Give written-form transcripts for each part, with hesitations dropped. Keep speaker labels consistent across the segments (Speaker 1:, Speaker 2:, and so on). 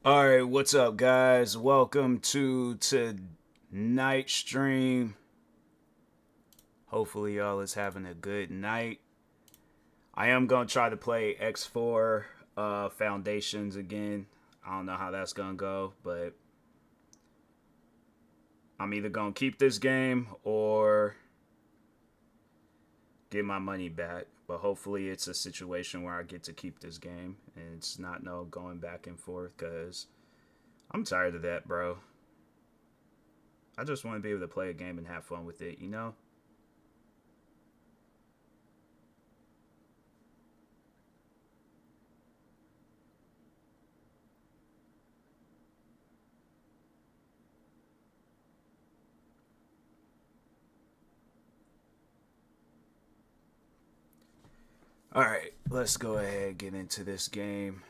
Speaker 1: All right, what's up, guys? Welcome to tonight's stream. Hopefully, y'all is having a good night. I am gonna try to play X4 Foundations again. I don't know how that's gonna go, but I'm either gonna keep this game or get my money back. But hopefully, it's a situation where I get to keep this game and it's not no going back and forth because I'm tired of that, bro. I just want to be able to play a game and have fun with it, you know? Alright, let's go ahead and get into this game.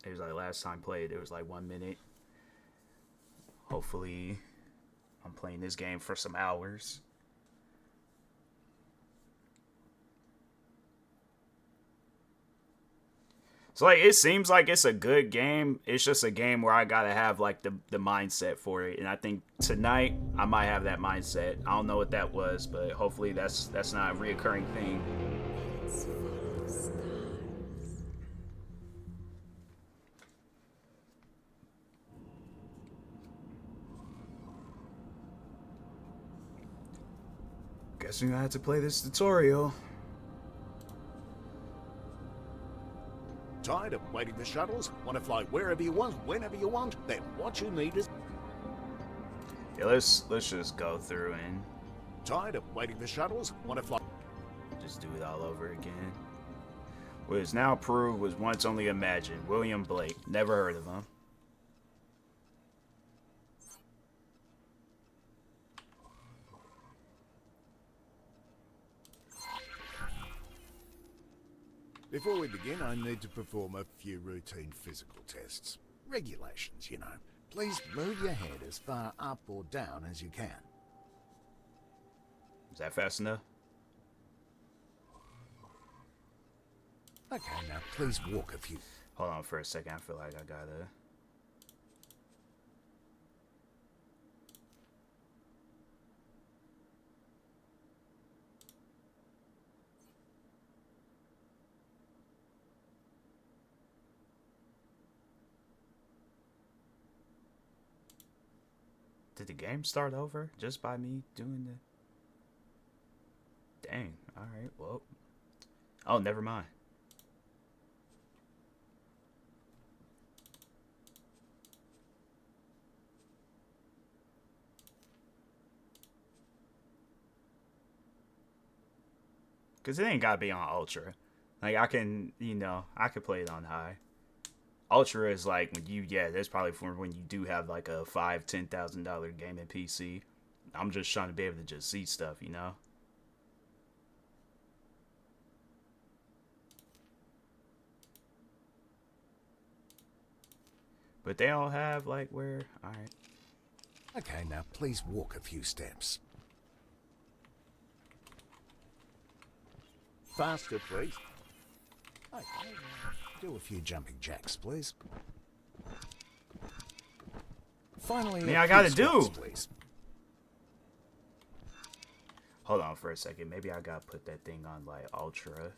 Speaker 1: It was like last time played, it was like 1 minute. Hopefully, I'm playing this game for some hours. So like it seems like it's a good game. It's just a game where I gotta have like the mindset for it. And I think tonight I might have that mindset. I don't know what that was, but hopefully that's not a reoccurring thing. Guessing I had to play this tutorial.
Speaker 2: Tired of waiting for shuttles? Want to fly wherever you want, whenever you want? Then what you need is...
Speaker 1: Yeah, let's just go through and
Speaker 2: Tired of waiting for shuttles? Want to fly...
Speaker 1: just do it all over again. What is now proved was once only imagined. William Blake. Never heard of him.
Speaker 2: Before we begin, I need to perform a few routine physical tests. Regulations, you know. Please move your head as far up or down as you can.
Speaker 1: Is that fast enough?
Speaker 2: Okay, now please walk a few...
Speaker 1: Hold on for a second. I feel like I gotta... Did the game start over just by me doing the... Dang. Alright, well... Oh, never mind. Because it ain't gotta be on Ultra. Like, I can, I could play it on high. Ultra is like when you, that's probably for when you do have like a $5,000-$10,000 gaming PC. I'm just trying to be able to just see stuff, you know? But they all have like where, alright.
Speaker 2: Okay, now please walk a few steps. Faster, please. Okay, do a few jumping jacks, please. Finally,
Speaker 1: I gotta do.
Speaker 2: Please.
Speaker 1: Hold on for a second. Maybe I gotta put that thing on like Ultra.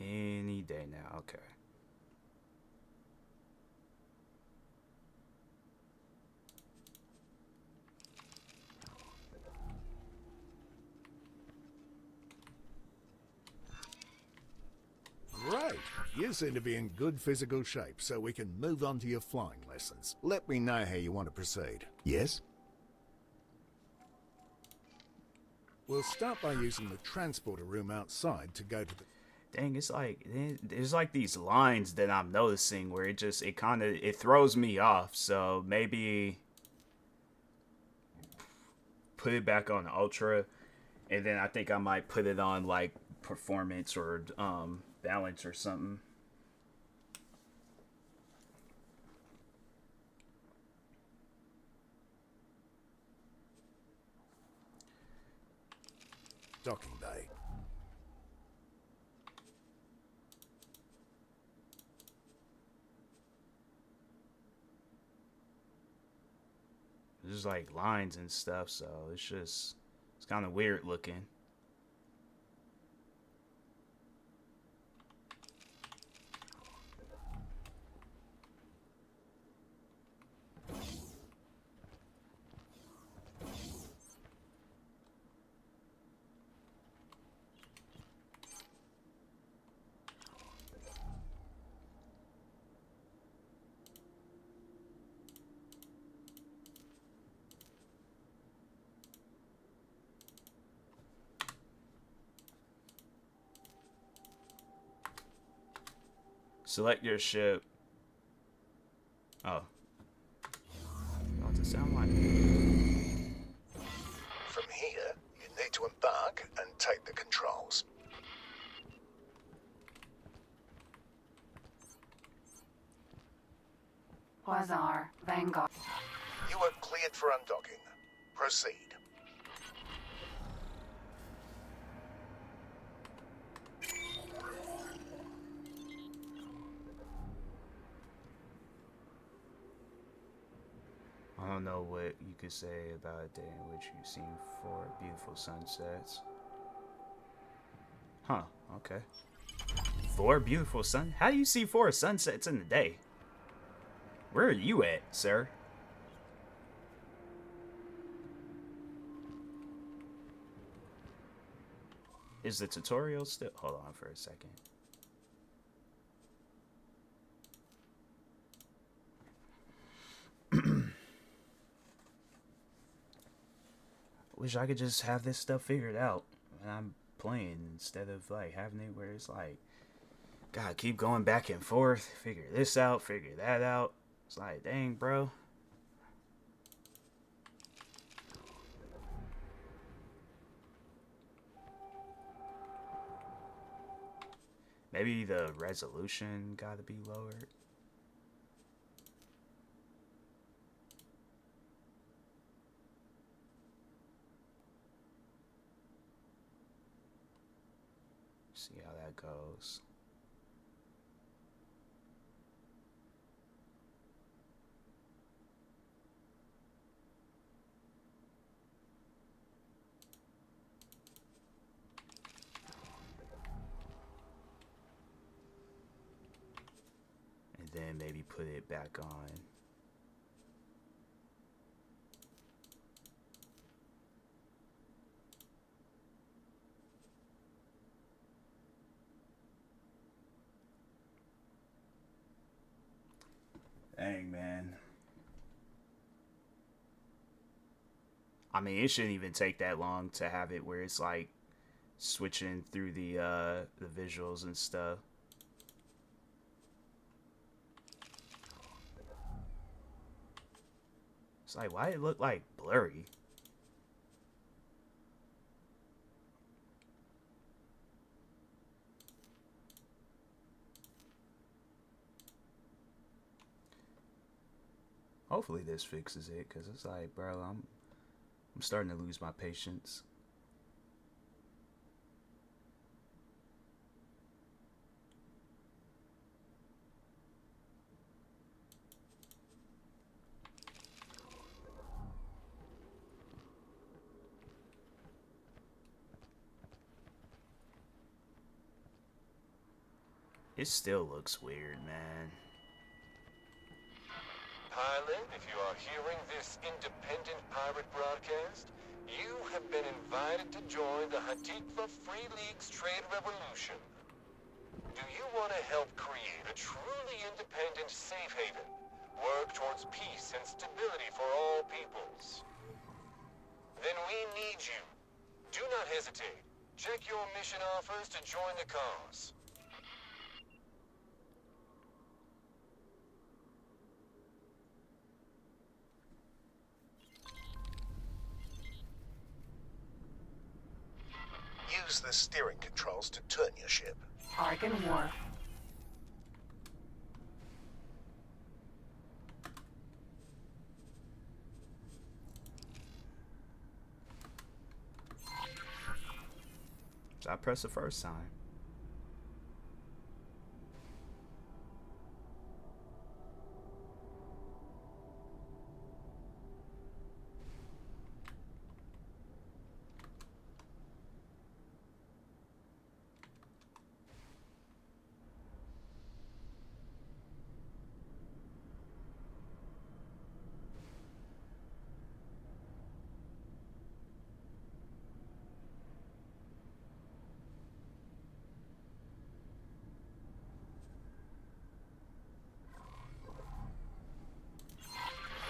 Speaker 1: Any day now, okay.
Speaker 2: Great. You seem to be in good physical shape, so we can move on to your flying lessons. Let me know how you want to proceed. Yes? We'll start by using the transporter room outside to go to the...
Speaker 1: Dang, it's like there's like these lines that I'm noticing where it kind of it throws me off. So maybe put it back on Ultra And then I think I might put it on like performance or balance or something.
Speaker 2: Docking bay.
Speaker 1: There's like lines and stuff, so it's kind of weird looking. Select your ship. Oh. What's it sound like?
Speaker 2: From here, you need to embark and take the controls.
Speaker 3: Quasar, Vanguard.
Speaker 2: You are cleared for undocking. Proceed.
Speaker 1: I don't know what you could say about a day in which you've seen 4 beautiful sunsets. Huh, okay. 4 beautiful sun? How do you see 4 sunsets in the day? Where are you at, sir? Is the tutorial still? Hold on for a second. Wish I could just have this stuff figured out when I'm playing instead of like having it where it's like, gotta keep going back and forth, figure this out, figure that out. It's like, dang, bro. Maybe the resolution gotta be lowered. See how that goes. And then maybe put it back on. Dang, man. I mean, it shouldn't even take that long to have it where it's like switching through the visuals and stuff. It's like, why it look like blurry? Hopefully this fixes it, cause it's like, bro, I'm starting to lose my patience. It still looks weird, man.
Speaker 4: Pilot, if you are hearing this independent pirate broadcast, you have been invited to join the Hatikva Free League's trade revolution. Do you want to help create a truly independent safe haven? Work towards peace and stability for all peoples? Then we need you. Do not hesitate. Check your mission offers to join the cause.
Speaker 2: the steering controls to turn your ship.
Speaker 3: Argon Wharf.
Speaker 1: So I pressed the first time.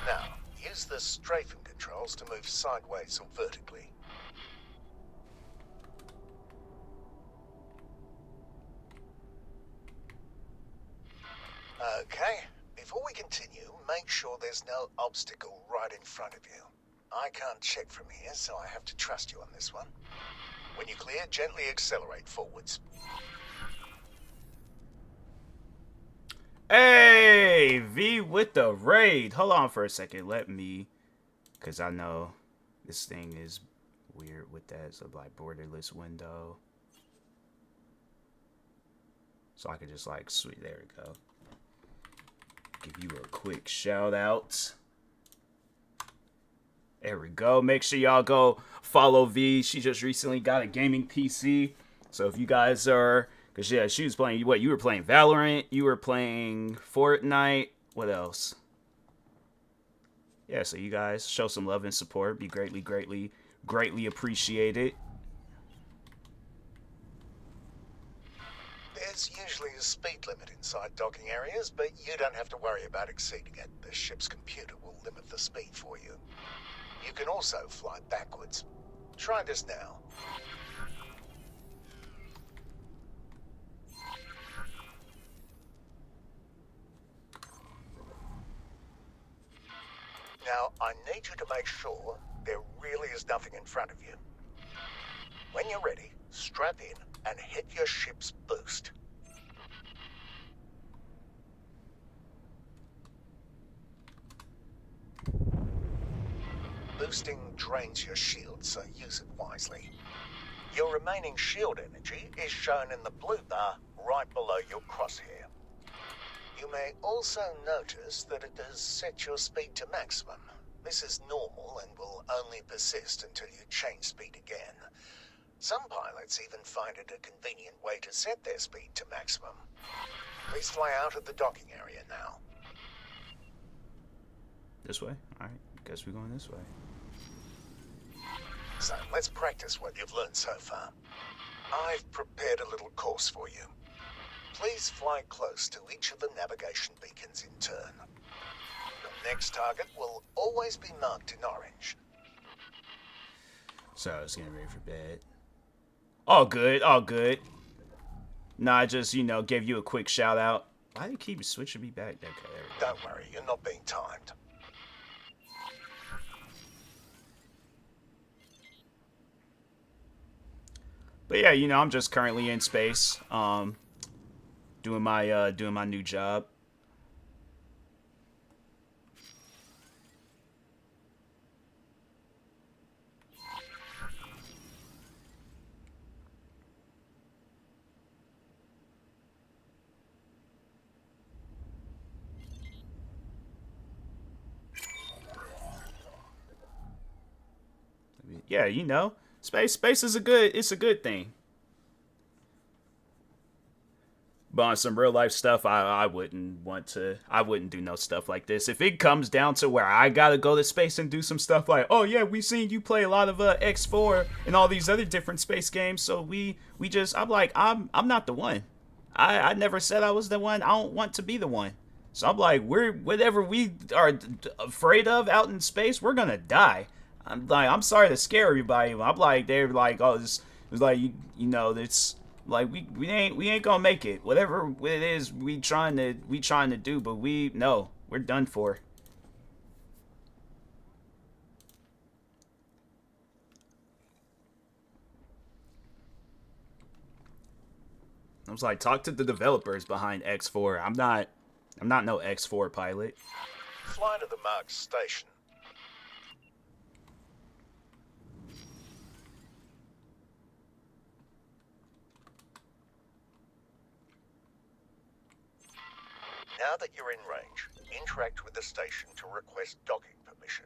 Speaker 2: Now, use the strafing controls to move sideways or vertically. Okay, before we continue, make sure there's no obstacle right in front of you. I can't check from here, so I have to trust you on this one. When you clear, gently accelerate forwards.
Speaker 1: Hey, V with the raid. Hold on for a second. Let me, because I know this thing is weird with that. So like borderless window. So I could just like, sweet, there we go. Give you a quick shout out. There we go. Make sure y'all go follow V. She just recently got a gaming PC. So if you guys are, because yeah, she was playing, what, you were playing Valorant, you were playing Fortnite, what else? Yeah, so you guys show some love and support. Be greatly appreciated.
Speaker 2: There's usually a speed limit inside docking areas, but you don't have to worry about exceeding it. The ship's computer will limit the speed for you. You can also fly backwards. Try this now. Now, I need you to make sure there really is nothing in front of you. When you're ready, strap in and hit your ship's boost. Boosting drains your shield, so use it wisely. Your remaining shield energy is shown in the blue bar right below your crosshair. You may also notice that it has set your speed to maximum. This is normal and will only persist until you change speed again. Some pilots even find it a convenient way to set their speed to maximum. Please fly out of the docking area now.
Speaker 1: This way? Alright, guess we're going this way.
Speaker 2: So let's practice what you've learned so far. I've prepared a little course for you. Please fly close to each of the navigation beacons in turn. Your next target will always be marked in orange.
Speaker 1: So I was getting ready for bed. All good, all good. Nah, I just, you know, gave you a quick shout out. Why do you keep switching me back? Okay, there we go.
Speaker 2: Don't worry, you're not being timed.
Speaker 1: But yeah, you know, I'm just currently in space, doing my new job. Yeah, you know, space is it's a good thing. But on some real life stuff, I wouldn't do no stuff like this. If it comes down to where I gotta go to space and do some stuff like, oh yeah, we've seen you play a lot of X4 and all these other different space games, so I'm like, I'm not the one. I never said I was the one. I don't want to be the one. So I'm like, whatever we are afraid of out in space, we're gonna die. I'm like, I'm sorry to scare everybody. I'm like, they're like, oh, it's like, you know, it's like we ain't gonna make it. Whatever it is we trying to do, but we're done for. I was like, talk to the developers behind X4. I'm not no X4 pilot.
Speaker 2: Fly to the marked station. Now that you're in range, interact with the station to request docking permission.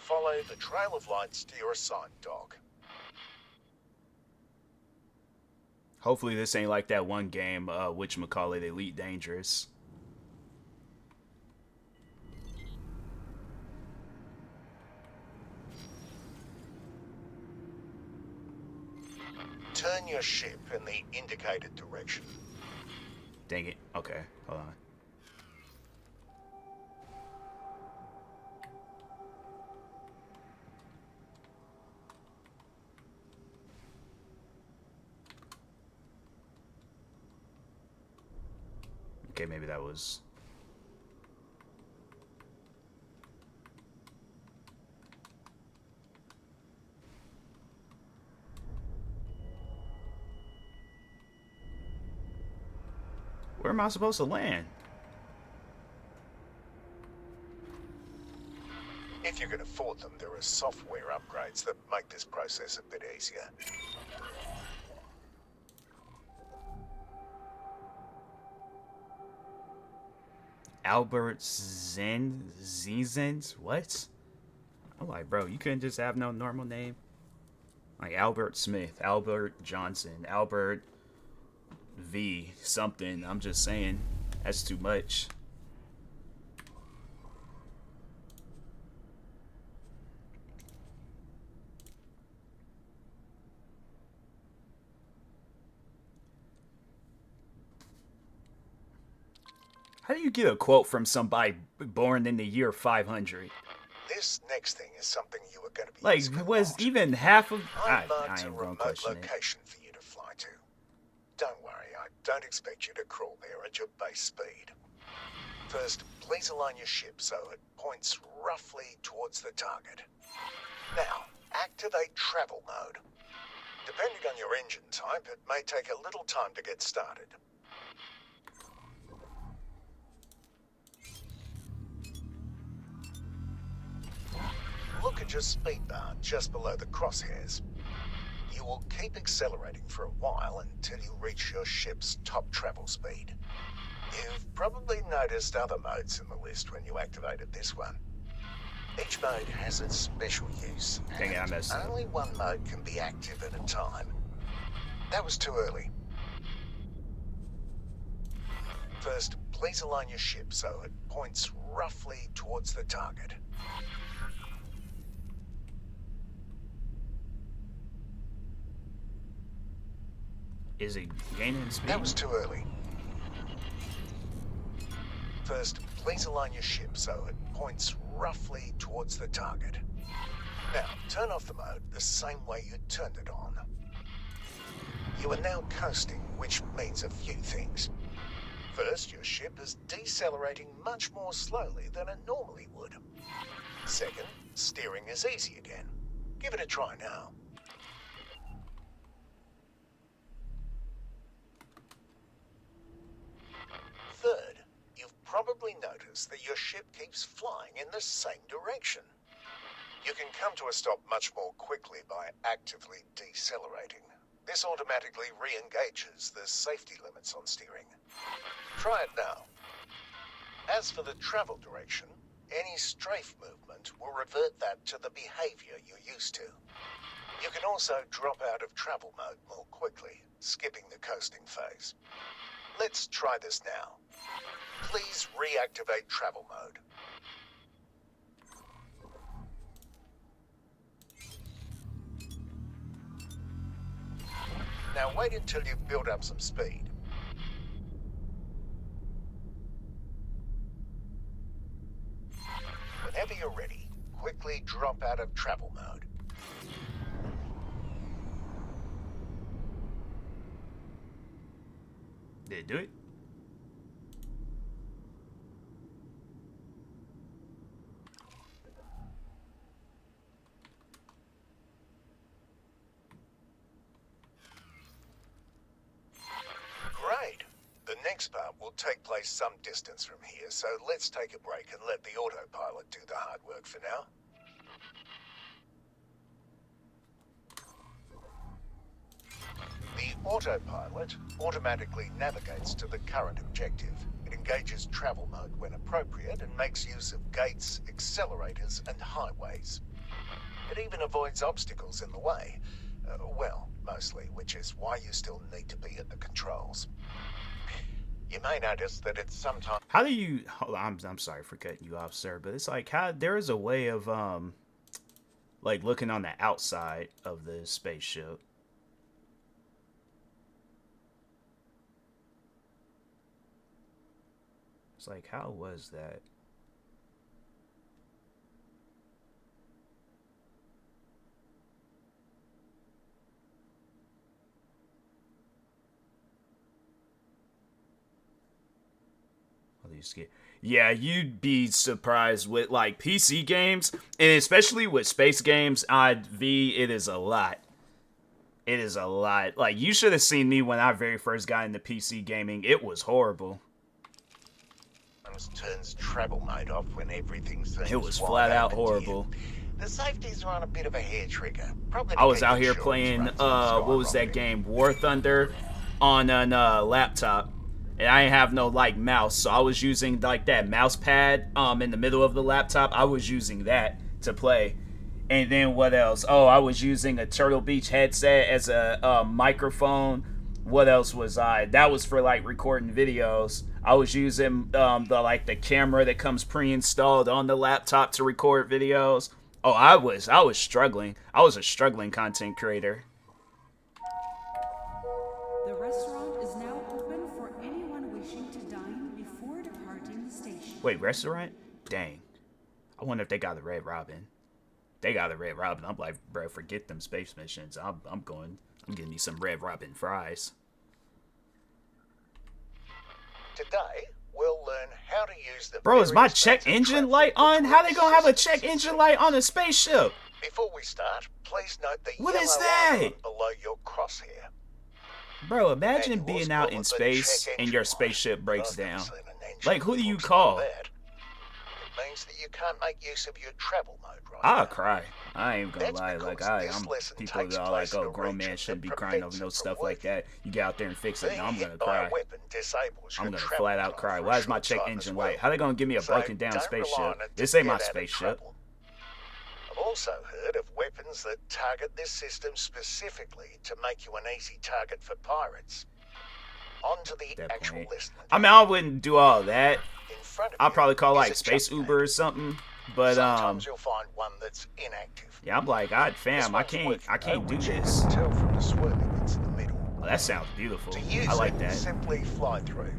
Speaker 2: Follow the trail of lights to your assigned dock.
Speaker 1: Hopefully this ain't like that one game, whatchamacallit, Elite Dangerous.
Speaker 2: Turn your ship in the indicated direction.
Speaker 1: Dang it. Okay, hold on. Okay, maybe that was... Where am I supposed to land?
Speaker 2: If you can afford them, there are software upgrades that make this process a bit easier.
Speaker 1: Albert Zenzens? What? I'm like, bro, you couldn't just have no normal name? Like Albert Smith, Albert Johnson, Albert V something. I'm just saying, that's too much. How do you get a quote from somebody born in the year 500?
Speaker 2: This next thing is something you are going to be
Speaker 1: Like,
Speaker 2: using a
Speaker 1: was
Speaker 2: lot.
Speaker 1: even half of... I
Speaker 2: I've marked a
Speaker 1: ain't gonna
Speaker 2: remote
Speaker 1: question it.
Speaker 2: location for you to fly to. Don't worry, I don't expect you to crawl there at your base speed. First, please align your ship so it points roughly towards the target. Now, activate travel mode. Depending on your engine type, it may take a little time to get started. Look at your speed bar just below the crosshairs. You will keep accelerating for a while until you reach your ship's top travel speed. You've probably noticed other modes in the list when you activated this one. Each mode has its special use,
Speaker 1: Dang it, I
Speaker 2: and
Speaker 1: messed up.
Speaker 2: only one mode can be active at a time. That was too early. First, please align your ship so it points roughly towards the target.
Speaker 1: Is it gaining speed?
Speaker 2: That was too early. First, please align your ship so it points roughly towards the target. Now, turn off the mode the same way you turned it on. You are now coasting, which means a few things. First, your ship is decelerating much more slowly than it normally would. Second, steering is easy again. Give it a try now. Third, you've probably noticed that your ship keeps flying in the same direction. You can come to a stop much more quickly by actively decelerating. This automatically re-engages the safety limits on steering. Try it now. As for the travel direction, any strafe movement will revert that to the behavior you're used to. You can also drop out of travel mode more quickly, skipping the coasting phase. Let's try this now. Please reactivate travel mode. Now wait until you've built up some speed. Whenever you're ready, quickly drop out of travel mode.
Speaker 1: Did it do it?
Speaker 2: next part will take place some distance from here, so let's take a break and let the autopilot do the hard work for now. The autopilot automatically navigates to the current objective. It engages travel mode when appropriate and makes use of gates, accelerators, and highways. It even avoids obstacles in the way. Well, mostly, which is why you still need to be at the controls. You may notice that it's sometimes...
Speaker 1: How do you... Hold on, I'm sorry for cutting you off, sir, but it's like, how there is a way of, like, looking on the outside of the spaceship. It's like, how was that? Yeah, you'd be surprised with like PC games, and especially with space games. It is a lot. It is a lot. Like, you should have seen me when I very first got into PC gaming. It was horrible.
Speaker 2: Turns travel mode off when everything seems...
Speaker 1: It was flat out horrible.
Speaker 2: The safeties are on a bit of a hair trigger. Probably
Speaker 1: I was out here playing what was that game, War Thunder, on a laptop. And I didn't have no, like, mouse, so I was using, like, that mouse pad in the middle of the laptop. I was using that to play. And then what else? Oh, I was using a Turtle Beach headset as a microphone. What else was I? That was for, like, recording videos. I was using the camera that comes pre-installed on the laptop to record videos. Oh, I was struggling. I was a struggling content creator.
Speaker 5: The restaurant is now open for anyone wishing to dine before departing the station.
Speaker 1: Wait, restaurant? Dang. I wonder if they got the Red Robin. They got the Red Robin. I'm like, bro, forget them space missions. I'm getting me some Red Robin fries.
Speaker 2: Today, we'll learn how to use the...
Speaker 1: Bro, is my check engine light on? How they gonna have a check engine light on a spaceship?
Speaker 2: Before we start, please note the
Speaker 1: What
Speaker 2: yellow
Speaker 1: is that?
Speaker 2: icon below your crosshair.
Speaker 1: Bro, imagine being out in space and your spaceship breaks down. Like, who do you call?
Speaker 2: It means that you can't make use of your travel mode right
Speaker 1: I'll
Speaker 2: now.
Speaker 1: cry. I ain't gonna
Speaker 2: That's
Speaker 1: lie.
Speaker 2: because
Speaker 1: Like,
Speaker 2: this
Speaker 1: I'm
Speaker 2: lesson
Speaker 1: people
Speaker 2: takes
Speaker 1: that are
Speaker 2: place
Speaker 1: like,
Speaker 2: in
Speaker 1: oh,
Speaker 2: a
Speaker 1: grown
Speaker 2: region
Speaker 1: man shouldn't be
Speaker 2: that
Speaker 1: crying over
Speaker 2: prevents
Speaker 1: no
Speaker 2: it from
Speaker 1: stuff like
Speaker 2: working.
Speaker 1: that. You get out there and fix it.
Speaker 2: The
Speaker 1: No, I'm gonna cry.
Speaker 2: weapon disables
Speaker 1: I'm
Speaker 2: your
Speaker 1: gonna
Speaker 2: travel
Speaker 1: flat out
Speaker 2: drive
Speaker 1: cry.
Speaker 2: for a
Speaker 1: Why is my
Speaker 2: short
Speaker 1: check
Speaker 2: time
Speaker 1: engine
Speaker 2: as
Speaker 1: light?
Speaker 2: well.
Speaker 1: How they gonna give me a
Speaker 2: So
Speaker 1: broken down
Speaker 2: don't rely
Speaker 1: spaceship?
Speaker 2: on it
Speaker 1: This
Speaker 2: to
Speaker 1: ain't my
Speaker 2: get out of
Speaker 1: spaceship.
Speaker 2: trouble. I've also heard of weapons that target this system specifically to make you an easy target for pirates. On to the
Speaker 1: That
Speaker 2: actual
Speaker 1: point.
Speaker 2: list.
Speaker 1: I mean, I wouldn't do all that.
Speaker 2: In front of
Speaker 1: I'll
Speaker 2: you
Speaker 1: probably call
Speaker 2: is
Speaker 1: like
Speaker 2: a
Speaker 1: Space
Speaker 2: jump
Speaker 1: Uber or
Speaker 2: gate.
Speaker 1: something. But
Speaker 2: Sometimes you'll find one that's inactive.
Speaker 1: yeah, I'm like, God,
Speaker 2: This
Speaker 1: fam, I
Speaker 2: one's
Speaker 1: can't
Speaker 2: working,
Speaker 1: do
Speaker 2: which you
Speaker 1: this.
Speaker 2: can tell from the swirling bits in the middle.
Speaker 1: Oh, that sounds beautiful.
Speaker 2: To use
Speaker 1: I like
Speaker 2: it,
Speaker 1: that.
Speaker 2: simply fly through.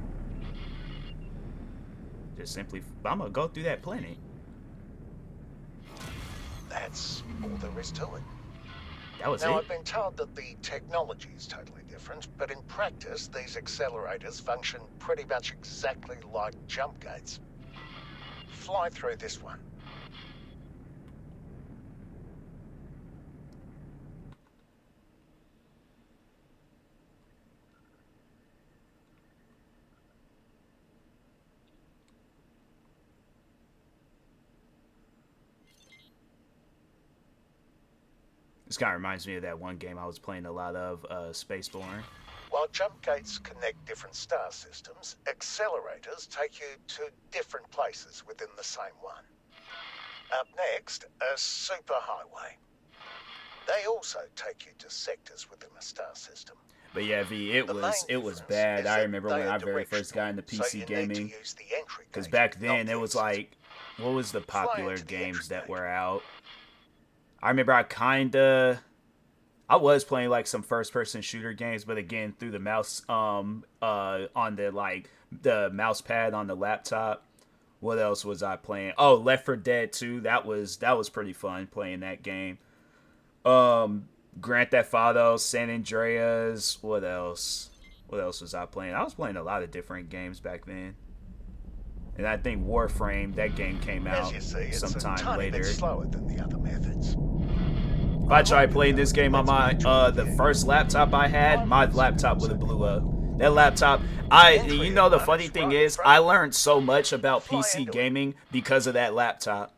Speaker 1: Just simply, I'm gonna go through that planet.
Speaker 2: That's all there is to it.
Speaker 1: That was
Speaker 2: Now,
Speaker 1: it.
Speaker 2: I've been told that the technology is totally different, but in practice, these accelerators function pretty much exactly like jump gates. Fly through this one.
Speaker 1: This kind of reminds me of that one game I was playing a lot of, Spaceborne.
Speaker 2: While jump gates connect different star systems, accelerators take you to different places within the same one. Up next, a superhighway. They also take you to sectors within a star system.
Speaker 1: But yeah, V, it
Speaker 2: The
Speaker 1: was
Speaker 2: main
Speaker 1: bad.
Speaker 2: difference is
Speaker 1: I
Speaker 2: that
Speaker 1: remember
Speaker 2: they
Speaker 1: when
Speaker 2: are
Speaker 1: I very first got into
Speaker 2: directional, so
Speaker 1: PC
Speaker 2: you need to
Speaker 1: gaming.
Speaker 2: use the entry
Speaker 1: Because
Speaker 2: gate,
Speaker 1: back
Speaker 2: not
Speaker 1: then
Speaker 2: the
Speaker 1: it was
Speaker 2: exit.
Speaker 1: like, what was the popular
Speaker 2: into the
Speaker 1: games
Speaker 2: entry
Speaker 1: that
Speaker 2: gate.
Speaker 1: were out? I remember I was playing like some first-person shooter games, but again through the mouse, on the mouse pad on the laptop. What else was I playing? Oh, Left 4 Dead 2. That was pretty fun playing that game. Grand Theft Auto, San Andreas. What else? What else was I playing? I was playing a lot of different games back then. And I think Warframe, that game came
Speaker 2: As
Speaker 1: out
Speaker 2: you see, it's
Speaker 1: sometime
Speaker 2: a tiny
Speaker 1: later.
Speaker 2: bit slower ting the other methods.
Speaker 1: If I tried playing this game on my the first laptop I had, my laptop would have blew up. That laptop, you know, the funny thing is, I learned so much about PC gaming because of that laptop.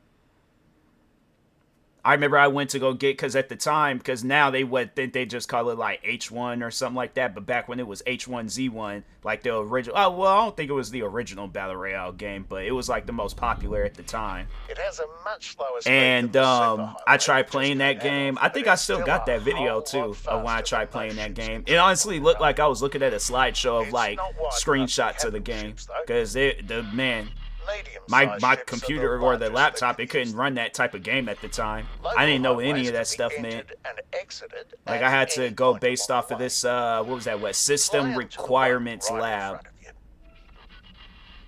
Speaker 1: I remember I went to go get, because at the time, because now they would think they just call it like H1 or something like that, but back when it was H1Z1, like the original, oh, well, I don't think it was the original Battle Royale game, but it was like the most popular at the time.
Speaker 2: It has a much slower speed
Speaker 1: And
Speaker 2: than the Superhighway,
Speaker 1: I tried
Speaker 2: just
Speaker 1: playing that
Speaker 2: getting
Speaker 1: game.
Speaker 2: off,
Speaker 1: I
Speaker 2: but
Speaker 1: think I
Speaker 2: it's
Speaker 1: still
Speaker 2: still
Speaker 1: got
Speaker 2: a
Speaker 1: that video
Speaker 2: whole
Speaker 1: too
Speaker 2: lot
Speaker 1: of when I
Speaker 2: faster
Speaker 1: tried
Speaker 2: than
Speaker 1: playing
Speaker 2: most
Speaker 1: that
Speaker 2: ships
Speaker 1: game.
Speaker 2: in
Speaker 1: It honestly
Speaker 2: Superhighway.
Speaker 1: looked like I was looking at a slideshow of
Speaker 2: It's
Speaker 1: like
Speaker 2: not wide enough
Speaker 1: screenshots
Speaker 2: for
Speaker 1: of the
Speaker 2: heavy
Speaker 1: game,
Speaker 2: ships, though.
Speaker 1: because the man,
Speaker 2: Medium-sized
Speaker 1: my
Speaker 2: ships are
Speaker 1: computer
Speaker 2: the
Speaker 1: or the
Speaker 2: largest
Speaker 1: laptop,
Speaker 2: that
Speaker 1: it
Speaker 2: can
Speaker 1: couldn't
Speaker 2: use
Speaker 1: run that type of game at the time.
Speaker 2: Local
Speaker 1: I didn't know any
Speaker 2: highways
Speaker 1: of that
Speaker 2: can be
Speaker 1: stuff meant.
Speaker 2: entered and exited
Speaker 1: Like
Speaker 2: at
Speaker 1: I had to
Speaker 2: any
Speaker 1: go
Speaker 2: point
Speaker 1: based
Speaker 2: along
Speaker 1: off
Speaker 2: the
Speaker 1: of
Speaker 2: way.
Speaker 1: this what was that? What, System
Speaker 2: Fly up to the boat
Speaker 1: Requirements
Speaker 2: right in
Speaker 1: Lab.
Speaker 2: front of you.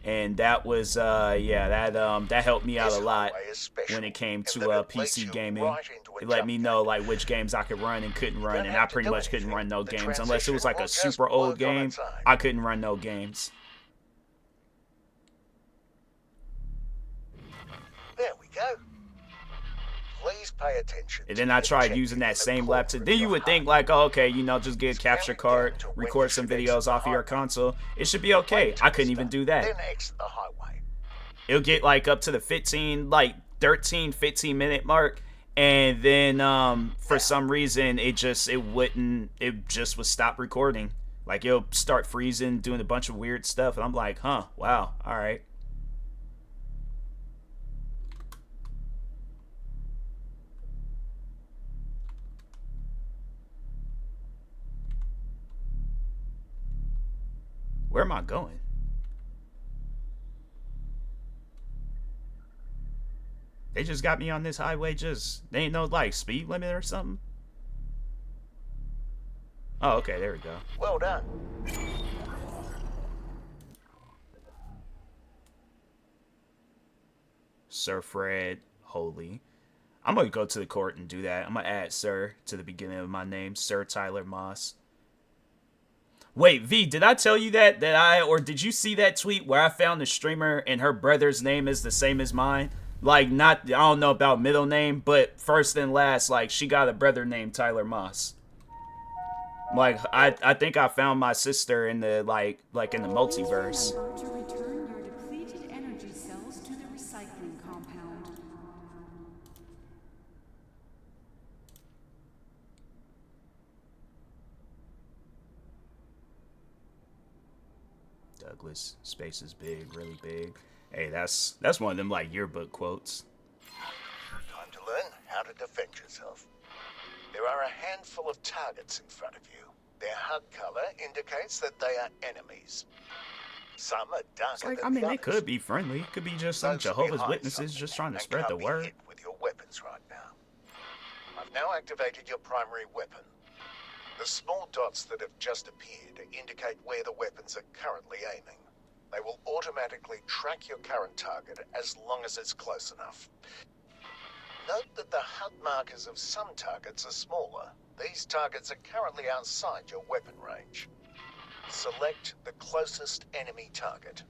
Speaker 1: And that was yeah, that helped me out
Speaker 2: This
Speaker 1: a lot
Speaker 2: highway is special
Speaker 1: when it came
Speaker 2: in
Speaker 1: to
Speaker 2: that it leads
Speaker 1: PC
Speaker 2: you
Speaker 1: gaming.
Speaker 2: right into a
Speaker 1: It let
Speaker 2: jump
Speaker 1: me know
Speaker 2: gate.
Speaker 1: like which games I could run and couldn't run,
Speaker 2: don't
Speaker 1: and
Speaker 2: have
Speaker 1: I
Speaker 2: to
Speaker 1: pretty
Speaker 2: do
Speaker 1: much couldn't
Speaker 2: anything.
Speaker 1: run no
Speaker 2: The
Speaker 1: games unless it was like a
Speaker 2: transition will
Speaker 1: super
Speaker 2: just
Speaker 1: old
Speaker 2: work on
Speaker 1: game.
Speaker 2: its own.
Speaker 1: I couldn't run no games.
Speaker 2: There we go. Please pay attention.
Speaker 1: And
Speaker 2: to
Speaker 1: then
Speaker 2: the
Speaker 1: I tried
Speaker 2: objective
Speaker 1: using
Speaker 2: in
Speaker 1: that
Speaker 2: the
Speaker 1: same
Speaker 2: corner
Speaker 1: laptop.
Speaker 2: of
Speaker 1: Then you
Speaker 2: your
Speaker 1: would think
Speaker 2: HUD.
Speaker 1: like, oh, okay, you know, just get a
Speaker 2: It's
Speaker 1: capture
Speaker 2: counting
Speaker 1: card,
Speaker 2: down to when
Speaker 1: record
Speaker 2: you
Speaker 1: some
Speaker 2: should
Speaker 1: videos
Speaker 2: exit the
Speaker 1: off of your
Speaker 2: highway.
Speaker 1: console. It should be okay.
Speaker 2: Wait
Speaker 1: I
Speaker 2: till
Speaker 1: couldn't even
Speaker 2: stop,
Speaker 1: do that.
Speaker 2: Then exit the highway.
Speaker 1: It'll get like up to the 15, like 13, 15 minute mark. And then for some reason it just would stop recording. Like it'll start freezing, doing a bunch of weird stuff, and I'm like, huh, wow, all right. Where am I going? They just got me on this highway, they ain't no like speed limit or something. Oh, okay, there we go.
Speaker 2: Well done.
Speaker 1: Sir Fred Holy. I'm gonna go to the court and do that. I'm gonna add Sir to the beginning of my name, Sir Tyler Moss. Wait, V, did I tell you or did you see that tweet where I found the streamer and her brother's name is the same as mine? Like, not, I don't know about middle name, but first and last, like, she got a brother named Tyler Moss. Like, I think I found my sister in the, like in the multiverse.
Speaker 5: Remember to return your depleted energy cells to the recycling compound.
Speaker 1: Douglas, space is big, really big. Hey, that's one of them, like, yearbook quotes.
Speaker 2: Time to learn how to defend yourself. There are a handful of targets in front of you. Their HUD color indicates that they are enemies. Some are darker
Speaker 1: It's like,
Speaker 2: than
Speaker 1: I mean,
Speaker 2: the
Speaker 1: they
Speaker 2: others.
Speaker 1: could be friendly. It could be just some
Speaker 2: Those
Speaker 1: Jehovah's
Speaker 2: behind
Speaker 1: Witnesses
Speaker 2: something
Speaker 1: just trying to
Speaker 2: and
Speaker 1: spread the
Speaker 2: can't be
Speaker 1: word.
Speaker 2: hit with your weapons right now. I've now activated your primary weapon. The small dots that have just appeared indicate where the weapons are currently aiming. They will automatically track your current target as long as it's close enough. Note that the HUD markers of some targets are smaller. These targets are currently outside your weapon range. Select the closest enemy target.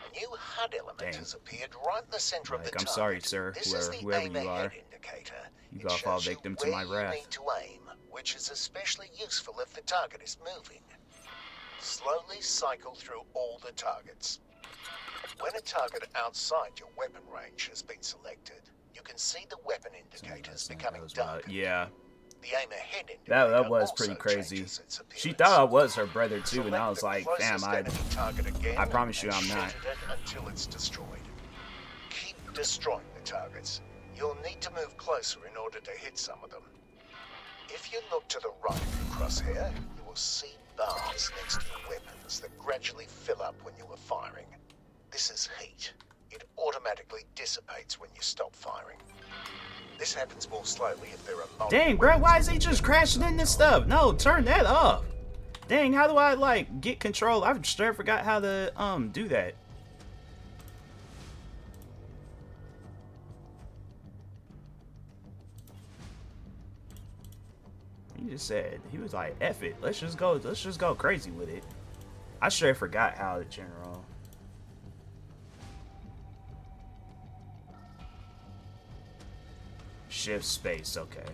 Speaker 2: A new HUD element
Speaker 1: Dang.
Speaker 2: has appeared right in the center of the
Speaker 1: Like,
Speaker 2: target.
Speaker 1: I'm sorry, sir,
Speaker 2: This is the
Speaker 1: whoever
Speaker 2: aim
Speaker 1: you
Speaker 2: ahead
Speaker 1: are.
Speaker 2: indicator.
Speaker 1: You
Speaker 2: It
Speaker 1: gotta fall
Speaker 2: shows you
Speaker 1: victim to my
Speaker 2: where
Speaker 1: wrath.
Speaker 2: you need to aim, which is especially useful if the target is moving. Slowly cycle through all the targets. When a target outside your weapon range has been selected, you can see the weapon indicators becoming darker.
Speaker 1: Yeah,
Speaker 2: The aim ahead indicator
Speaker 1: that was
Speaker 2: also
Speaker 1: pretty crazy.
Speaker 2: changes its
Speaker 1: She
Speaker 2: appearance.
Speaker 1: thought I was her brother too, and
Speaker 2: Select
Speaker 1: I was
Speaker 2: the
Speaker 1: like, fam,
Speaker 2: closest enemy target again
Speaker 1: I promise you
Speaker 2: and
Speaker 1: I'm not.
Speaker 2: shoot at it until it's destroyed. Keep destroying the targets. You'll need to move closer in order to hit some of them. If you look to the right of your crosshair, you will see bars next to your weapons that gradually fill up when you are firing. This is heat. It automatically dissipates when you stop firing. This happens more slowly if there are multiple
Speaker 1: Dang, bro,
Speaker 2: weapons
Speaker 1: why
Speaker 2: in
Speaker 1: is he
Speaker 2: the
Speaker 1: just
Speaker 2: field
Speaker 1: crashing
Speaker 2: at
Speaker 1: into
Speaker 2: the
Speaker 1: stuff?
Speaker 2: time.
Speaker 1: No, turn that off. Dang, how do I, like, get control? I straight forgot how to, do that. He just said, he was like, F it, let's just go crazy with it. I straight forgot how to general. Shift space, okay.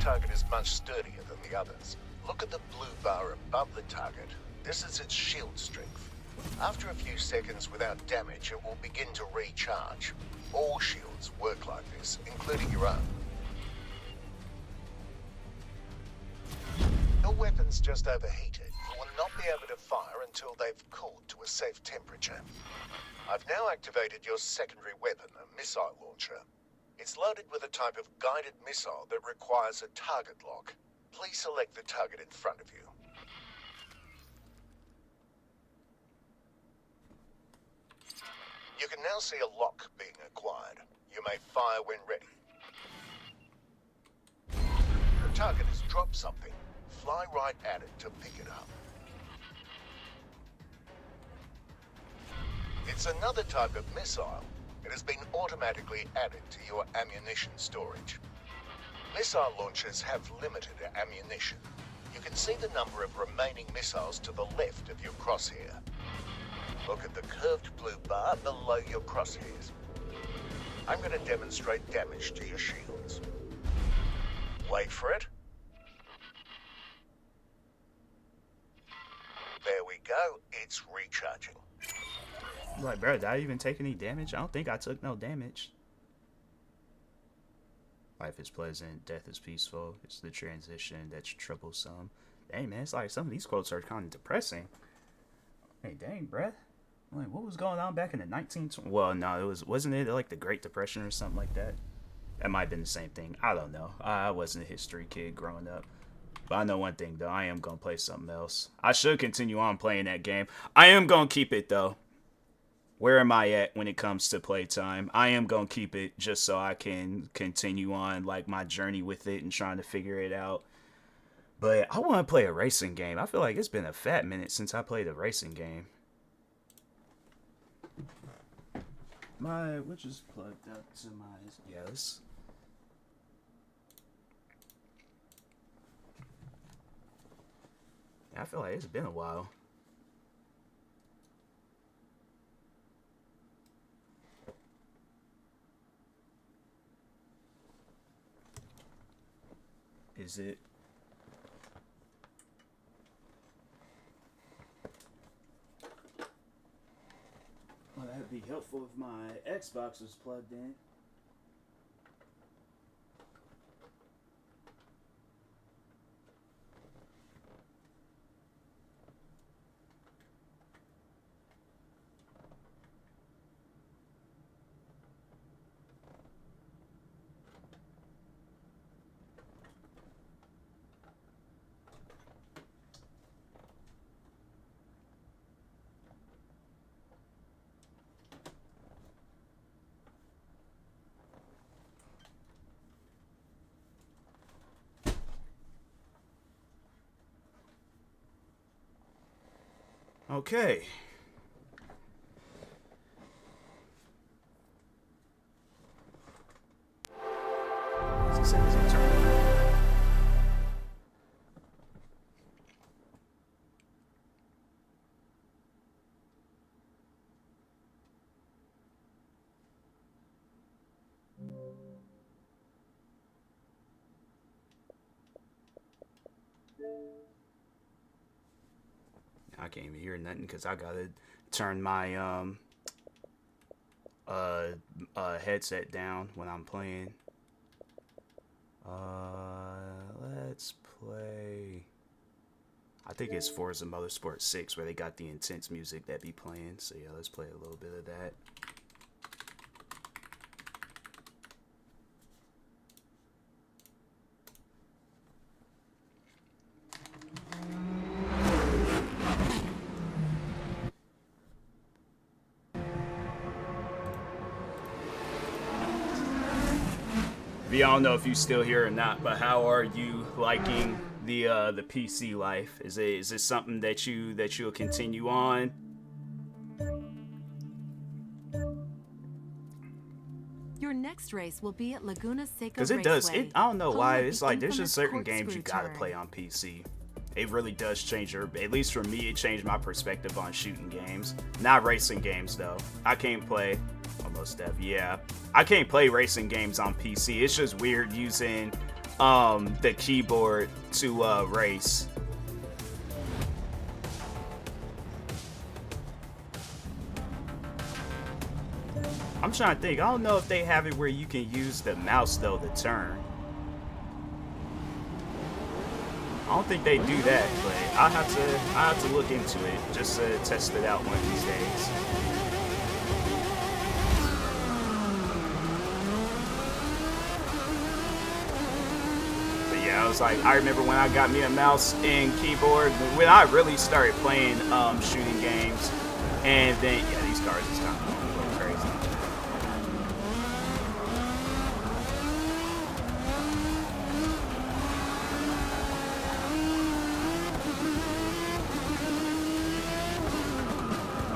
Speaker 2: target is much sturdier than the others. Look at the blue bar above the target. This is its shield strength. After a few seconds without damage, it will begin to recharge. All shields work like this, including your own. Your weapon's just overheated. You will not be able to fire until they've cooled to a safe temperature. I've now activated your secondary weapon, a missile launcher. It's loaded with a type of guided missile that requires a target lock. Please select the target in front of you. You can now see a lock being acquired. You may fire when ready. The target has dropped something. Fly right at it to pick it up. It's another type of missile. It has been automatically added to your ammunition storage. Missile launchers have limited ammunition. You can see the number of remaining missiles to the left of your crosshair. Look at the curved blue bar below your crosshairs. I'm going to demonstrate damage to your shields. Wait for it. There we go. It's recharging.
Speaker 1: Like, bro, did I even take any damage? I don't think I took no damage. Life is pleasant, death is peaceful. It's the transition that's troublesome. Dang, man, it's like some of these quotes are kind of depressing. Hey, dang, bruh. Like, what was going on back in the 1920s? Well, no, wasn't it like the Great Depression or something like that? That might have been the same thing. I don't know. I wasn't a history kid growing up. But I know one thing, though. I am going to play something else. I should continue on playing that game. I am going to keep it, though. Where am I at when it comes to playtime? I am going to keep it just so I can continue on, like, my journey with it and trying to figure it out. But I want to play a racing game. I feel like it's been a fat minute since I played a racing game. Which is plugged up to my... Yes. I feel like it's been a while. Is it? Well, that'd be helpful if my Xbox was plugged in. Okay. I can't even hear nothing because I gotta turn my headset down when I'm playing. Let's play. I think it's Forza Motorsport 6 where they got the intense music that be playing. So yeah, let's play a little bit of that. I don't know if you still here or not, but how are you liking the PC life? Is it something that you'll continue on?
Speaker 6: Your next race will be at Laguna Seca
Speaker 1: Because it does. I don't know why. It's like there's just certain games you gotta play on PC. It really does change at least for me, it changed my perspective on shooting games. Not racing games though. I can't play. Almost deaf. Yeah. I can't play racing games on PC. It's just weird using the keyboard to race. I'm trying to think. I don't know if they have it where you can use the mouse though to turn. I don't think they do that, but I have to look into it just to test it out one of these days. But yeah, I was like, I remember when I got me a mouse and keyboard when I really started playing shooting games, and then yeah, these cars is kind of a little crazy.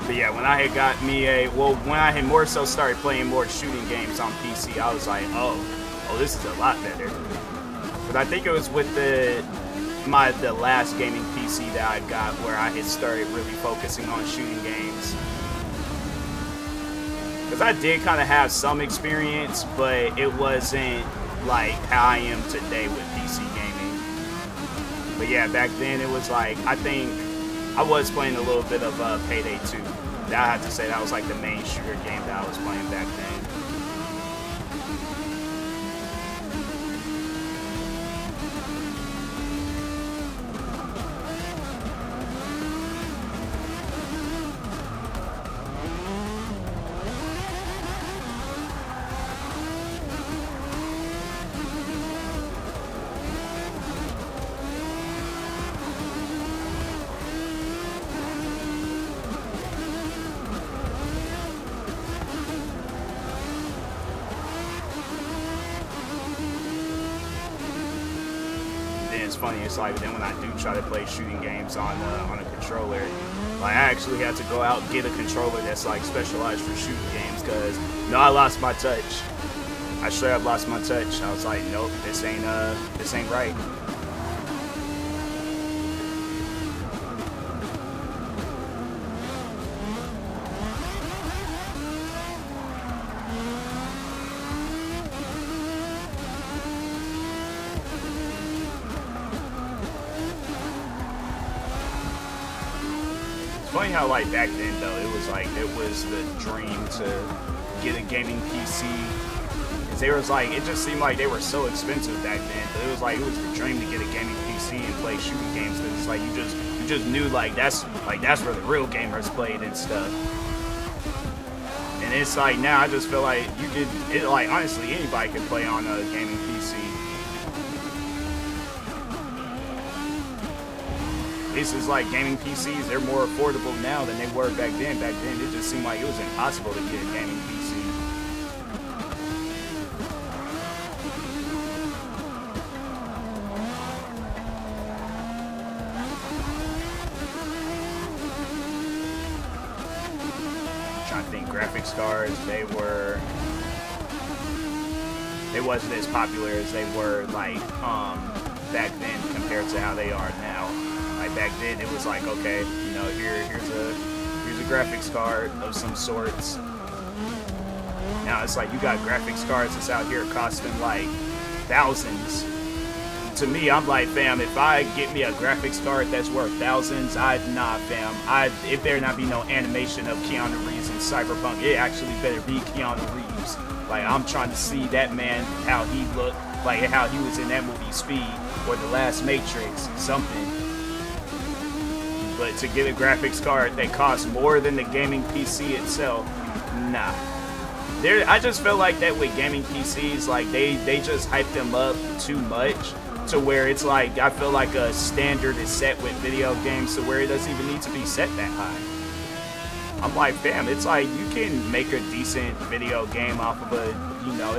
Speaker 1: But yeah, when I had got me when I had more so started playing more shooting games on PC, I was like, oh, this is a lot better. But I think it was with the last gaming PC that I got where I had started really focusing on shooting games. Because I did kind of have some experience, but it wasn't like how I am today with PC gaming. But yeah, back then it was like, I think I was playing a little bit of Payday 2. I have to say that was like the main shooter game that I was playing back then. It's funny, it's like then when I do try to play shooting games on a controller, like I actually had to go out and get a controller that's like specialized for shooting games, because I lost my touch. I straight up lost my touch. I was like, nope, this ain't right. Funny how like back then though it was the dream to get a gaming PC. Cause they was like, it just seemed like they were so expensive back then, but it was the dream to get a gaming PC and play shooting games. Cause it's like you just knew like that's where the real gamers played and stuff. And it's like now I just feel like honestly anybody can play on a gaming PC. This is like gaming PCs, they're more affordable now than they were back then. Back then, it just seemed like it was impossible to get a gaming PC. I'm trying to think, graphics cards, they wasn't as popular as they were like back then compared to how they are now. Like back then, it was like, okay, here's a graphics card of some sorts. Now it's like you got graphics cards that's out here costing like thousands. To me, I'm like, fam, if I get me a graphics card that's worth thousands, it better not be no animation of Keanu Reeves in Cyberpunk. It actually better be Keanu Reeves. Like, I'm trying to see that man, how he looked, like how he was in that movie Speed or The Last Matrix, something. But to get a graphics card that costs more than the gaming PC itself, nah. I just feel like that with gaming PCs, like they just hype them up too much to where it's like, I feel like a standard is set with video games to where it doesn't even need to be set that high. I'm like, fam, it's like you can make a decent video game off of it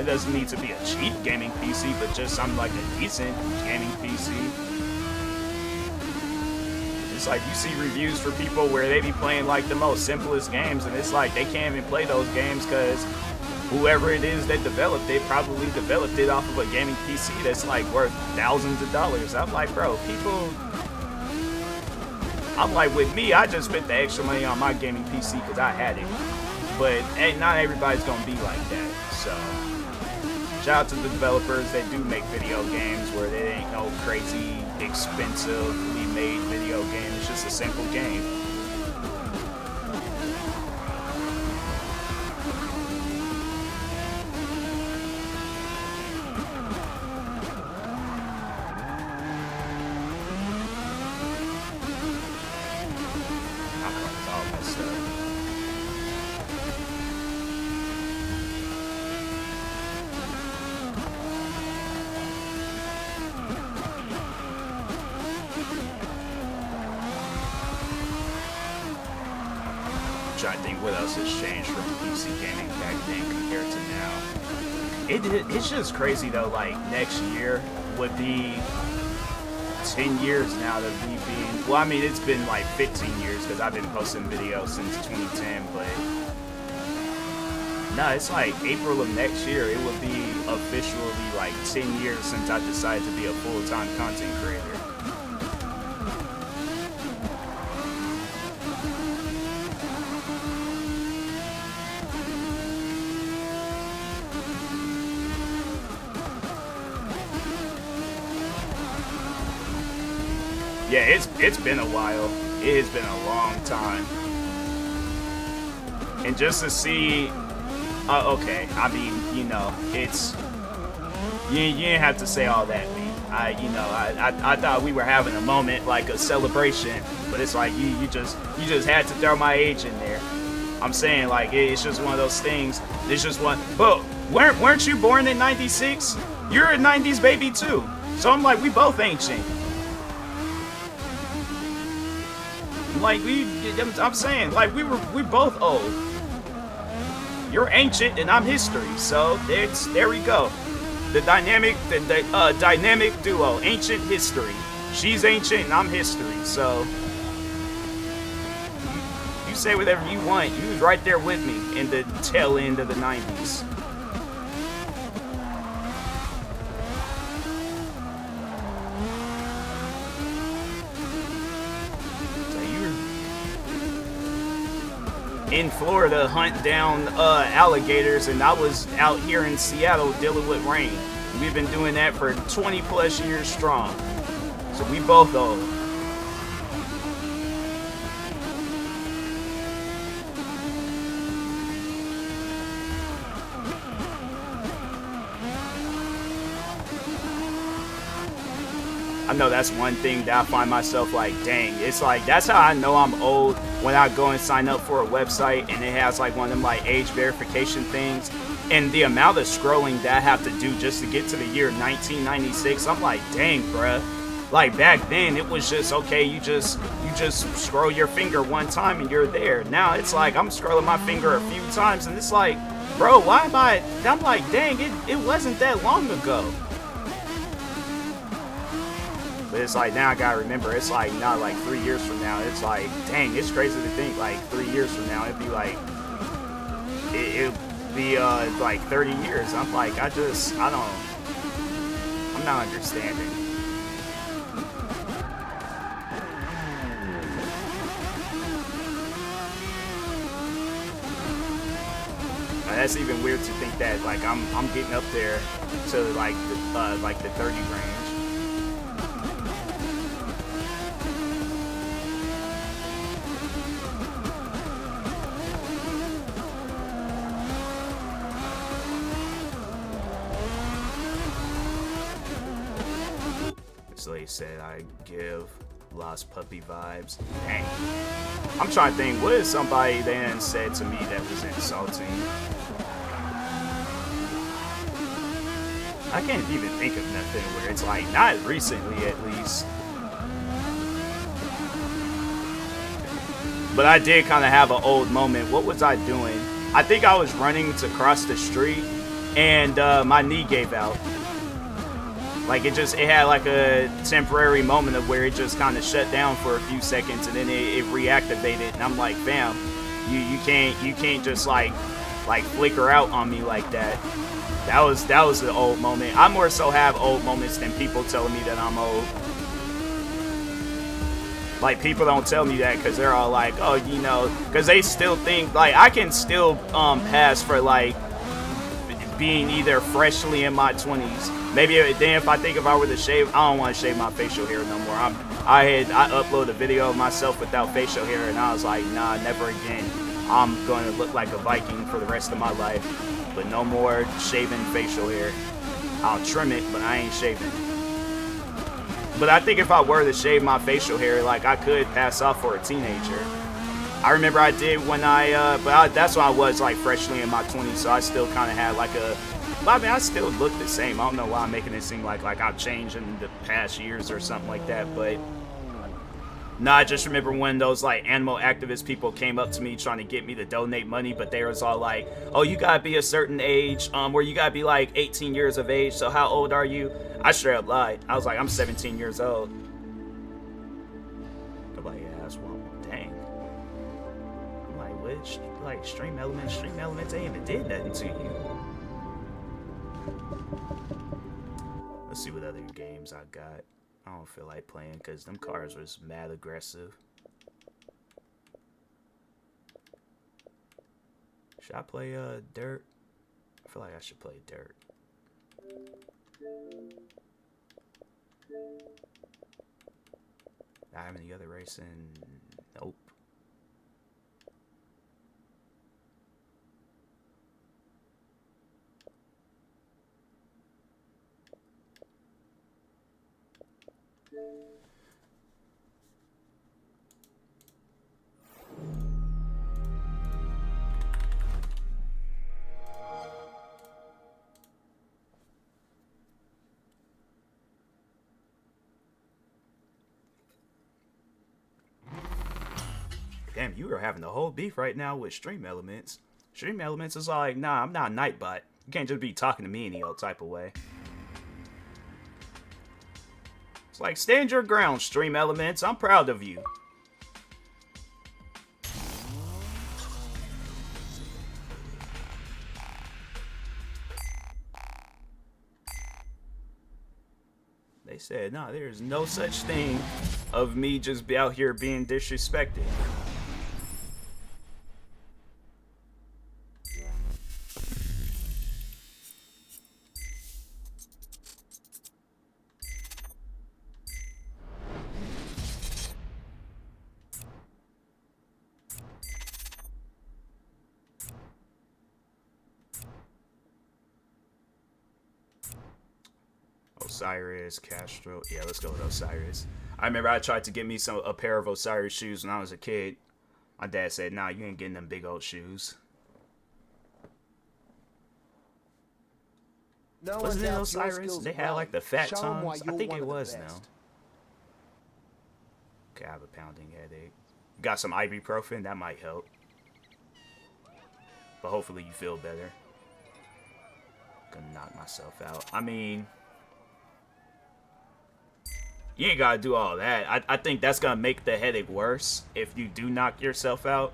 Speaker 1: doesn't need to be a cheap gaming PC, but just something like a decent gaming PC. It's like you see reviews for people where they be playing like the most simplest games, and it's like they can't even play those games because whoever it is that developed it probably developed it off of a gaming PC that's like worth thousands of dollars. I'm like, bro, with me, I just spent the extra money on my gaming PC because I had it. But not everybody's gonna be like that, so. Shout out to the developers that do make video games where they ain't no crazy, expensively made video game. It's just a simple game. Trying to think what else has changed from PC gaming back then compared to now. It's just crazy though, like next year would be 10 years now that we being, well I mean it's been like 15 years because I've been posting videos since 2010, but no, it's like April of next year it would be officially like 10 years since I decided to be a full-time content creator. Yeah, it's been a while. It has been a long time. And just to see, okay, I mean, you know, it's, you didn't have to say all that, man. I thought we were having a moment, like a celebration, but it's like you just had to throw my age in there. I'm saying, like, it's just one of those things. It's just one, but weren't you born in '96? You're a '90s baby too. So I'm like, we both ancient. Like I'm saying, like we both old. You're ancient and I'm history, so there we go. The dynamic duo, ancient history. She's ancient and I'm history, so you say whatever you want. You was right there with me in the tail end of the '90s. In Florida, hunt down alligators, and I was out here in Seattle dealing with rain. We've been doing that for 20 plus years strong. So we both old. I know that's one thing that I find myself like, dang, it's like, that's how I know I'm old, when I go and sign up for a website and it has like one of them like age verification things, and the amount of scrolling that I have to do just to get to the year 1996, I'm like, dang, bruh. Like back then it was just, okay, you just scroll your finger one time and you're there. Now it's like I'm scrolling my finger a few times and it's like, bro, why am I'm like, dang, it wasn't that long ago. But it's like, now I gotta remember, it's like, not like 3 years from now, it's like, dang, it's crazy to think, like, 3 years from now, it'd be like, it'd be, like, 30 years. I'm like, I'm not understanding. That's even weird to think that, like, I'm getting up there to, like, the 30 range. So they said I give lost puppy vibes. Dang. I'm trying to think, what is somebody then said to me that was insulting? I can't even think of nothing where it's like, not recently at least. But I did kind of have an old moment. What was I doing? I think I was running to cross the street and my knee gave out. Like it had like a temporary moment of where it just kind of shut down for a few seconds and then it reactivated, and I'm like, fam, you can't just like flicker out on me like that. That was the old moment. I more so have old moments than people telling me that I'm old. Like, people don't tell me that because they're all like, oh, you know, because they still think like I can still pass for like being either freshly in my 20s. Maybe then if I were to shave, I don't want to shave my facial hair no more. I uploaded a video of myself without facial hair, and I was like, nah, never again. I'm going to look like a Viking for the rest of my life. But no more shaving facial hair. I'll trim it, but I ain't shaving. But I think if I were to shave my facial hair, like, I could pass off for a teenager. I remember I did when that's when I was like freshly in my 20s, so I still kind of had like I mean, I still look the same. I don't know why I'm making it seem like I've changed in the past years or something like that, but no, I just remember when those like animal activist people came up to me trying to get me to donate money, but they was all like, oh, you gotta be a certain age, or you gotta be like 18 years of age, so how old are you? I straight up lied. I was like, I'm 17 years old. Nobody asked, well, dang. I'm like, what? Like, stream elements, they ain't even did nothing to you. Let's see what other games I got. I don't feel like playing because them cars was mad aggressive. Should I play Dirt? I feel like I should play Dirt. I have any other racing? Nope. Damn, you are having the whole beef right now with Stream Elements. Stream Elements is like, nah, I'm not a Nightbot. You can't just be talking to me any old type of way. It's like, stand your ground, Stream Elements. I'm proud of you. They said, nah, there's no such thing of me just be out here being disrespected. Osiris, Castro. Yeah, let's go with Osiris. I remember I tried to get me a pair of Osiris shoes when I was a kid. My dad said, nah, you ain't getting them big old shoes. Wasn't it Osiris? They had like the fat tongues. I think it was now. Okay, I have a pounding headache. Got some ibuprofen? That might help. But hopefully you feel better. Gonna knock myself out. I mean, you ain't gotta do all that. I think that's gonna make the headache worse if you do knock yourself out.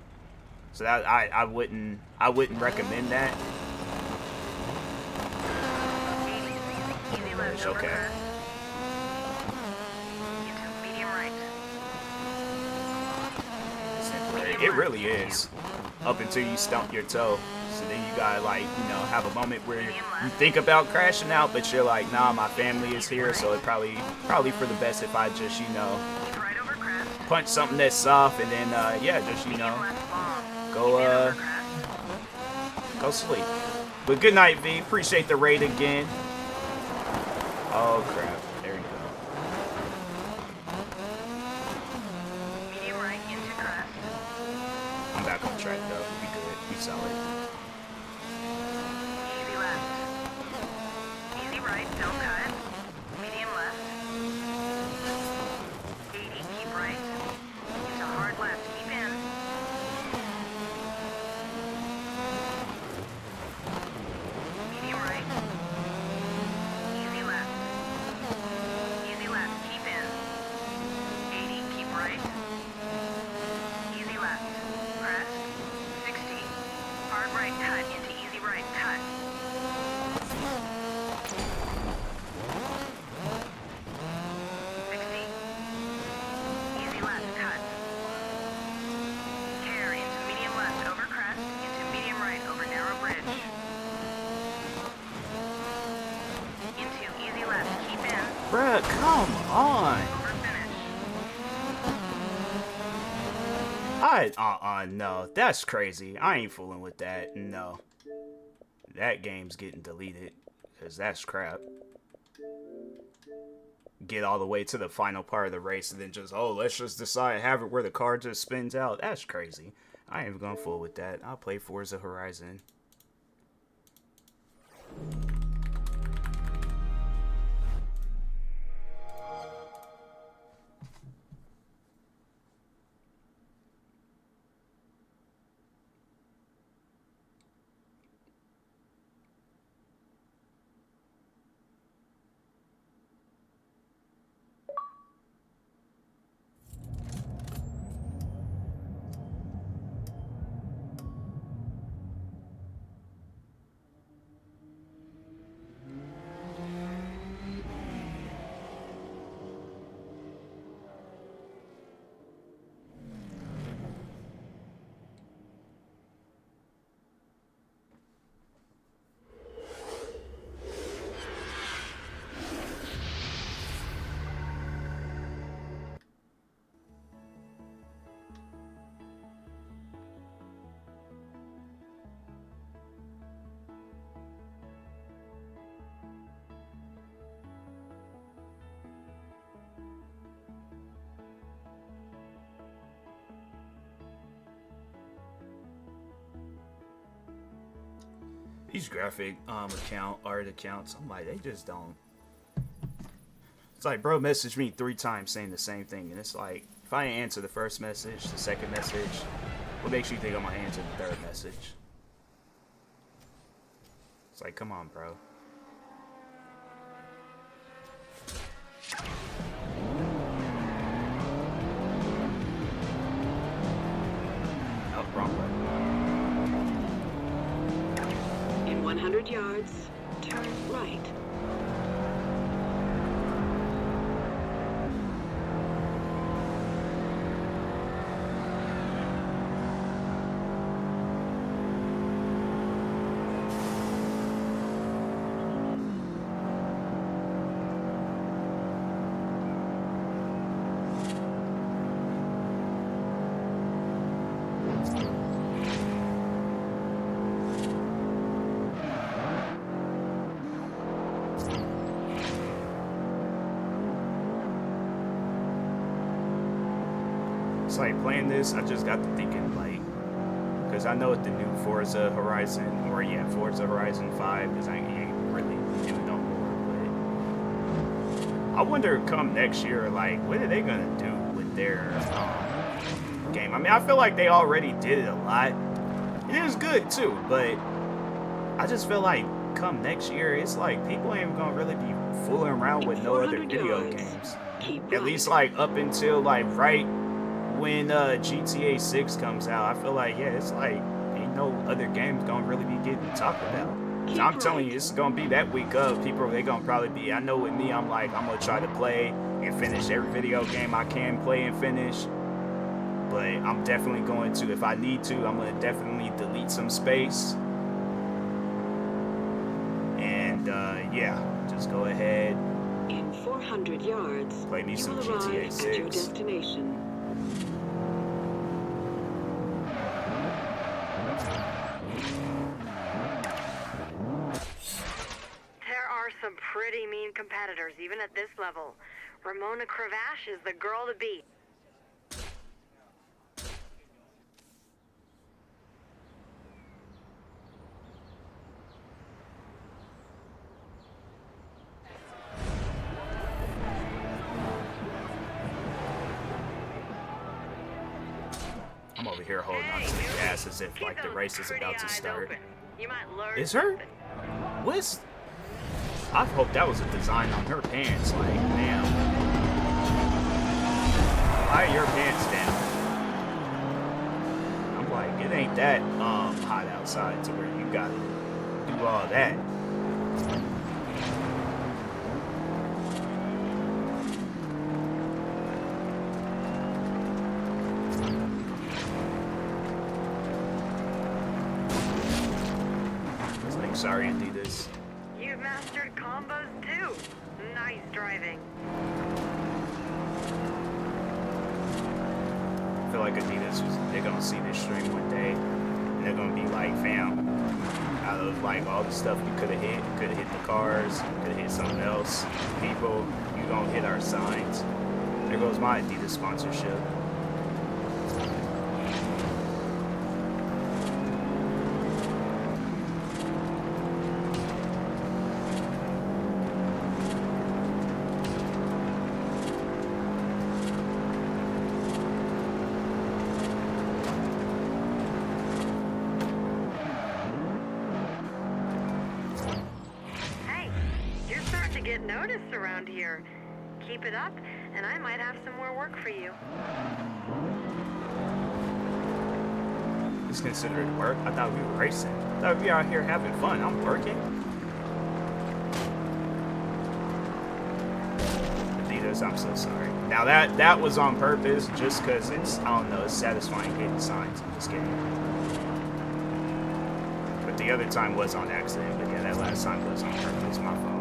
Speaker 1: So that I wouldn't recommend that. It's okay. It really is. Up until you stump your toe. So then you gotta, like, you know, have a moment where you think about crashing out, but you're like, nah, my family is here, so it probably for the best if I just, you know, punch something that's soft and then, yeah, just, you know, go sleep. But good night, V. Appreciate the raid again. Oh, crap. There you go. I'm back on track, though. Be good. Be solid.
Speaker 7: Easy left. Easy right, don't cut. Medium left. 80, keep right. Into hard left, keep in. Medium right. Easy left. Easy left, keep in. 80, keep right. Easy left. Press. 60. Hard right.
Speaker 1: Bruh, come on. No, that's crazy. I ain't fooling with that. No. That game's getting deleted, because that's crap. Get all the way to the final part of the race and then just, oh, let's just decide, have it where the car just spins out. That's crazy. I ain't even gonna fool with that. I'll play Forza Horizon. These graphic art accounts, I'm like, they just don't. It's like, bro, messaged me 3 times saying the same thing, and it's like, if I didn't answer the first message, the second message, what makes you think I'm gonna answer the third message? It's like, come on, bro. Oh, wrong button.
Speaker 8: 100 yards, turn right.
Speaker 1: It's like playing this, I just got to thinking, like, because I know what the new Forza Horizon, or yeah, Forza Horizon 5, because I ain't really doing no more, but I wonder come next year, like, what are they gonna do with their game? I mean, I feel like they already did it a lot. It is good too, but I just feel like come next year, it's like people ain't gonna really be fooling around with no other video games. At least like up until like right when GTA 6 comes out, I feel like, yeah, it's like ain't no other games gonna really be getting talked about. So I'm telling you, it's gonna be that week of people. They gonna probably be. I know with me, I'm like, I'm gonna try to play and finish every video game I can play and finish. But I'm definitely going to, if I need to, I'm gonna definitely delete some space. And yeah, just go ahead.
Speaker 8: In 400 yards,
Speaker 1: Play me some
Speaker 8: you will
Speaker 1: GTA
Speaker 8: arrive
Speaker 1: 6.
Speaker 8: at your destination.
Speaker 7: There are some pretty mean competitors, even at this level. Ramona Cravash is the girl to beat.
Speaker 1: I'm over here holding on to the gas as if like the race is about to start.
Speaker 7: You might learn
Speaker 1: Is her?
Speaker 7: something.
Speaker 1: What's? I hope that was a design on her pants. Like, damn. Why are your pants down? I'm like, it ain't that hot outside to where you gotta do all that. It's like, sorry, Adidas.
Speaker 7: You've mastered combos too. Nice driving.
Speaker 1: I feel like Adidas they're gonna see this stream one day and they're gonna be like, fam, out of like all the stuff you could have hit the cars, could have hit something else, people, you gonna hit our signs. There goes my Adidas sponsorship.
Speaker 7: Noticed around here. Keep it up, and I might have some more work for you.
Speaker 1: It's considered work? I thought we were racing. I thought we were out here having fun. I'm working. Adidas, I'm so sorry. Now that was on purpose, just because it's, I don't know, it's satisfying getting signs in this game. But the other time was on accident. But yeah, that last time was on purpose. My fault.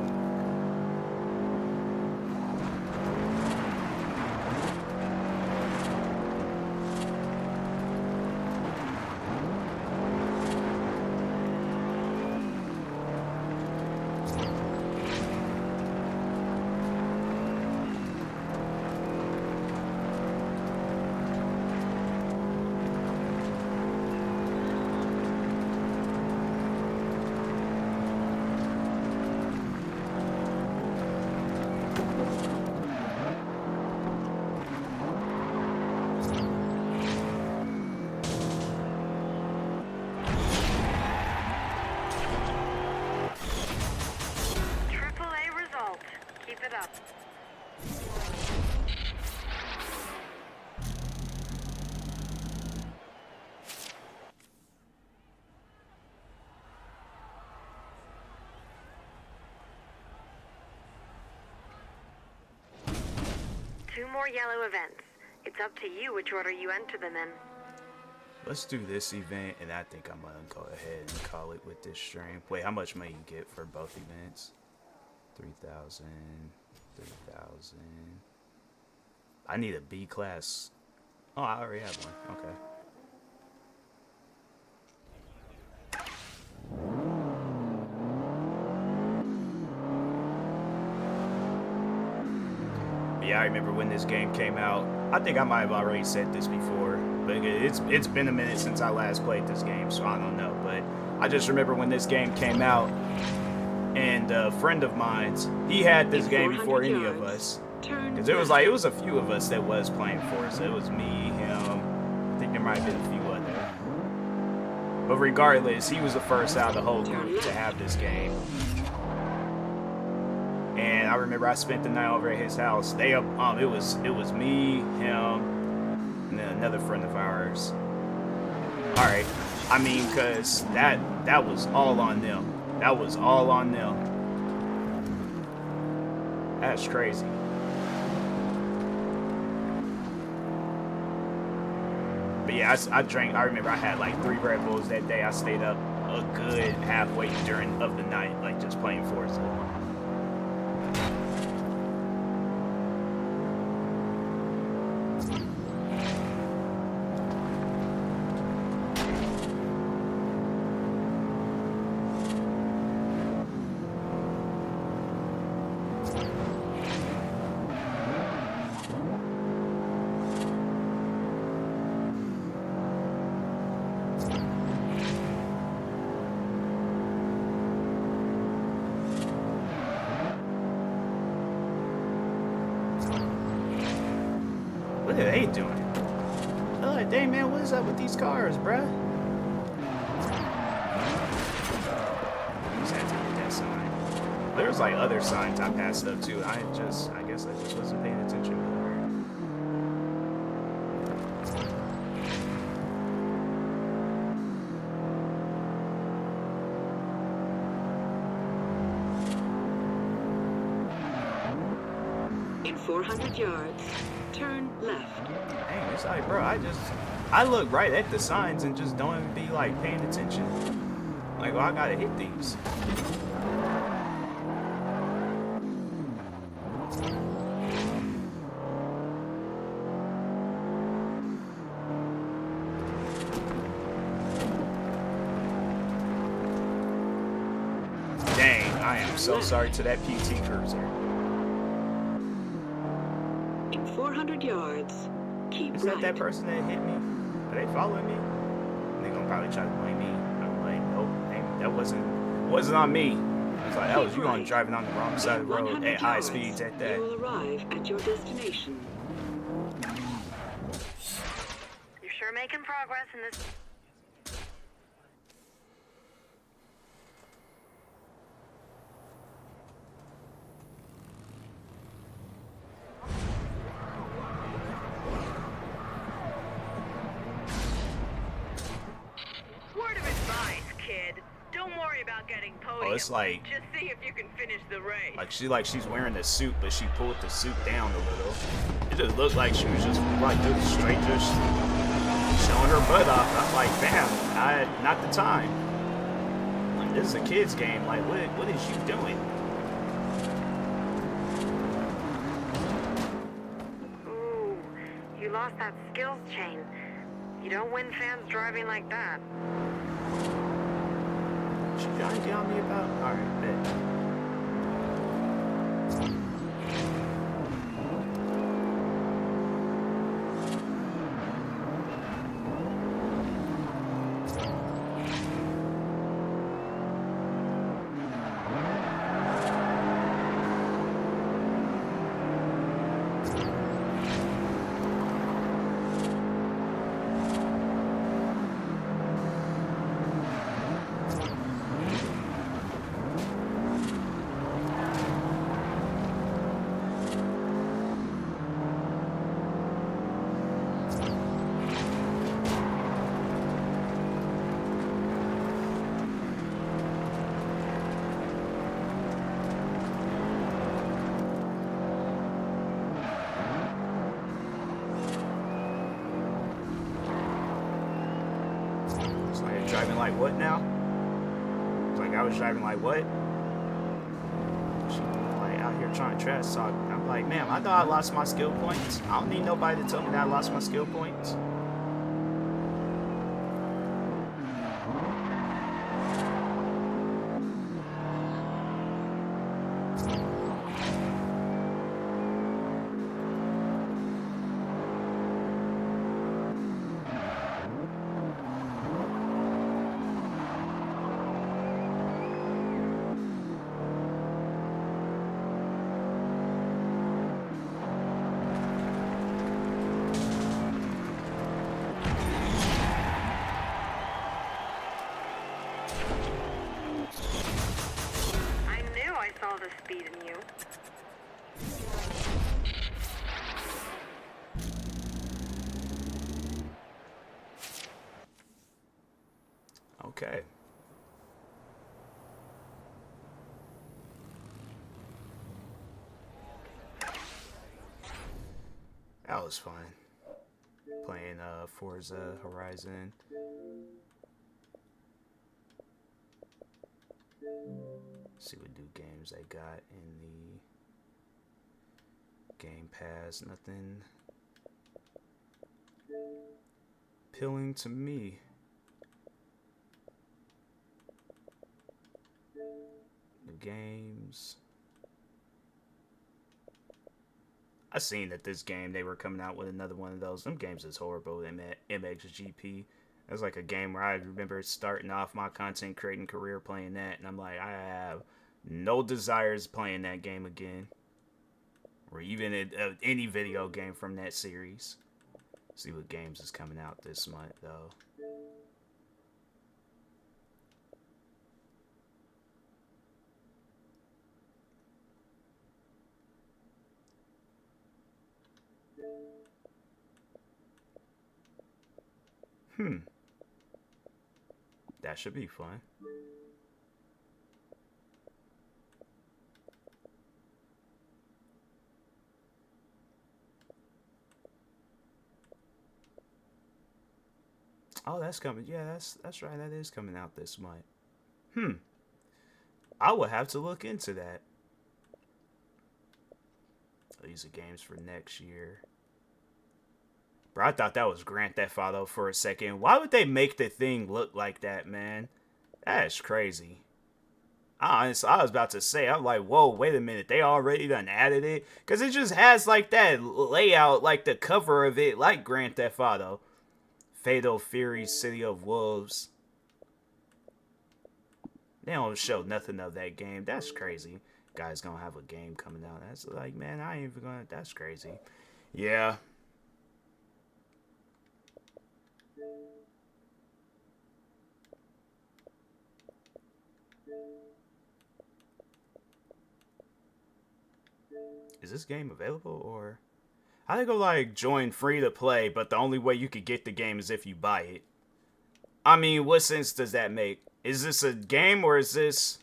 Speaker 7: Two more yellow events. It's up to you which order you enter them in.
Speaker 1: Let's do this event, and I think I'm gonna go ahead and call it with this stream. Wait, how much money you get for both events? 3,000, 3,000. I need a B class. Oh, I already have one. Okay. Yeah, I remember when this game came out. I think I might have already said this before, but it's been a minute since I last played this game, so I don't know. But I just remember when this game came out, and a friend of mine's, he had this game before any of us. Because it was a few of us that was playing Forza. It was me, him, I think there might have been a few other. But regardless, he was the first out of the whole group to have this game. And I remember I spent the night over at his house. It was me, him, and then another friend of ours. All right, I mean, cause that was all on them. That was all on them. That's crazy. But yeah, I remember I had like 3 Red Bulls that day. I stayed up a good halfway of the night, like just playing Forza. What are they doing? Oh, dang, man, what is up with these cars, bruh? Just had to hit that sign. There's like other signs I passed up too. I guess I just wasn't paying attention.
Speaker 8: In 400 yards, turn left.
Speaker 1: Dang, it's like, bro, I look right at the signs and just don't even be like paying attention. Like, well, I gotta hit these.
Speaker 8: Turn
Speaker 1: I am so
Speaker 8: left.
Speaker 1: sorry to that PT Cruiser.
Speaker 8: In 400 yards, keep
Speaker 1: Is
Speaker 8: right.
Speaker 1: that person that hit me? Are they following me? They're gonna probably try to blame me. I'm like, nope, that wasn't on me. It's like, that was
Speaker 8: Keep
Speaker 1: you on
Speaker 8: right.
Speaker 1: driving on the wrong side of
Speaker 8: In
Speaker 1: the road
Speaker 8: 100
Speaker 1: at high
Speaker 8: yards,
Speaker 1: speeds at
Speaker 8: you
Speaker 1: that.
Speaker 8: will arrive at your destination.
Speaker 7: You're sure making progress in this.
Speaker 9: Word of advice, kid. Don't worry about getting podium.
Speaker 1: Oh, it's like
Speaker 9: Just see if you can finish the race.
Speaker 1: she's wearing the suit, but she pulled the suit down a little. It just looked like she was just like just straight just showing her butt off. I'm like, fam, not the time. Like, this is a kid's game. Like, what is you doing?
Speaker 7: Ooh, you lost that skills chain. You don't win fans driving like that.
Speaker 1: She trying to get on me about? Alright, bet. Driving like what now? It's like I was driving like what? She like out here trying to trash talk. I'm like, ma'am, I thought I lost my skill points. I don't need nobody to tell me that I lost my skill points.
Speaker 7: I knew I saw the speed in you.
Speaker 1: Okay. That was fun. Playing Forza Horizon. See what new games they got in the Game Pass. Nothing appealing to me. New games. I seen that this game they were coming out with another one of those. Them games is horrible. MXGP. It was like a game where I remember starting off my content creating career playing that, and I'm like, I have no desires playing that game again, or even any video game from that series. See what games is coming out this month though. That should be fun. Oh, that's coming. Yeah, that's right. That is coming out this month. I would have to look into that. These are games for next year. Bro, I thought that was Grand Theft Auto for a second. Why would they make the thing look like that, man? That's crazy. I was about to say, I'm like, whoa, wait a minute, they already done added it? Because it just has, like, that layout, like, the cover of it, like Grand Theft Auto. Fatal Fury, City of Wolves. They don't show nothing of that game. That's crazy. Guys gonna have a game coming out. That's like, man, I ain't even gonna, that's crazy. Yeah. Is this game available, or how they go like join free to play, but the only way you could get the game is if you buy it? I mean, what sense does that make? Is this a game, or is this...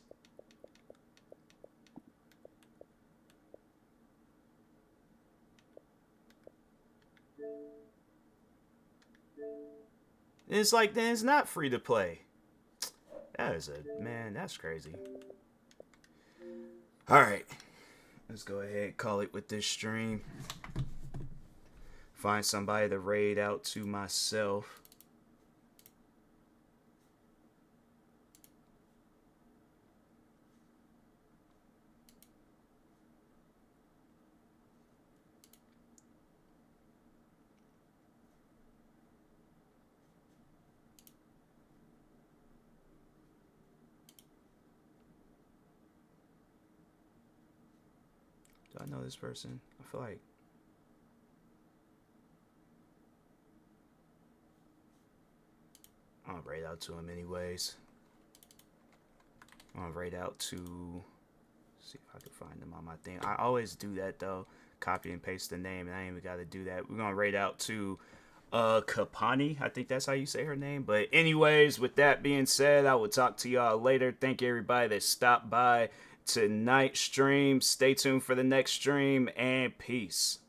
Speaker 1: It's like, then it's not free to play. That is a, man, that's crazy. Alright. Let's go ahead and call it with this stream. Find somebody to raid out to myself. Do I know this person? I feel like... I'll raid out to him anyways. I'll raid out to... See if I can find them on my thing. I always do that though. Copy and paste the name, and I ain't even got to do that. We're gonna raid out to Kapani. I think that's how you say her name. But anyways, with that being said, I will talk to y'all later. Thank you everybody that stopped by tonight's stream. Stay tuned for the next stream, and peace.